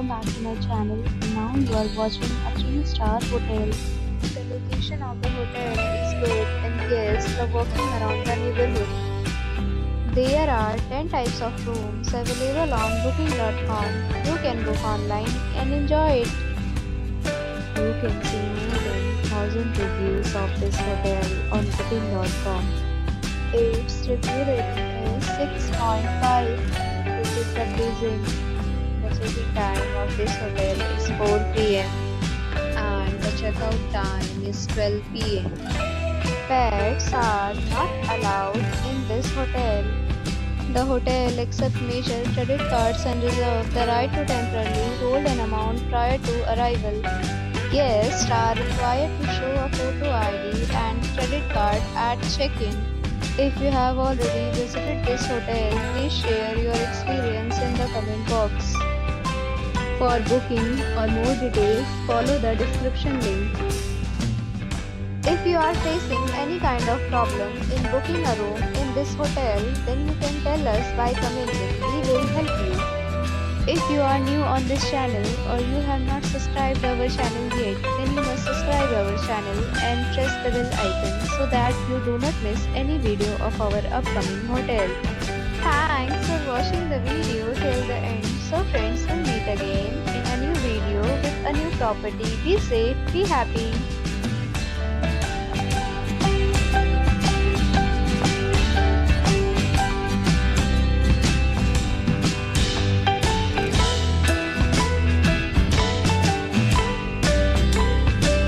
welcome back to my channel. Now you are watching a 3-star hotel. The location of the hotel is good and guests love walking around the neighborhood. There are 10 types of rooms available on booking.com. You can book online and enjoy it. You can see more than 1000 reviews of this hotel on booking.com. Its review rating is 6.5, which is amazing. The check-in time of this hotel is 4 p.m. and the checkout time is 12 p.m. Pets are not allowed in this hotel. The hotel accepts major credit cards and reserves the right to temporarily hold an amount prior to arrival. Guests are required to show a photo ID and credit card at check-in. If you have already visited this hotel, please share your experience in the comment box. For booking or more details, follow the description link. If you are facing any kind of problem in booking a room in this hotel, then you can tell us by commenting. We will help you. If you are new on this channel or you have not subscribed our channel yet, then you must subscribe our channel and press the bell icon so that you do not miss any video of our upcoming hotel. Thanks for watching the video till the end. So friends, will meet again in a new video with a new property. Be safe, be happy.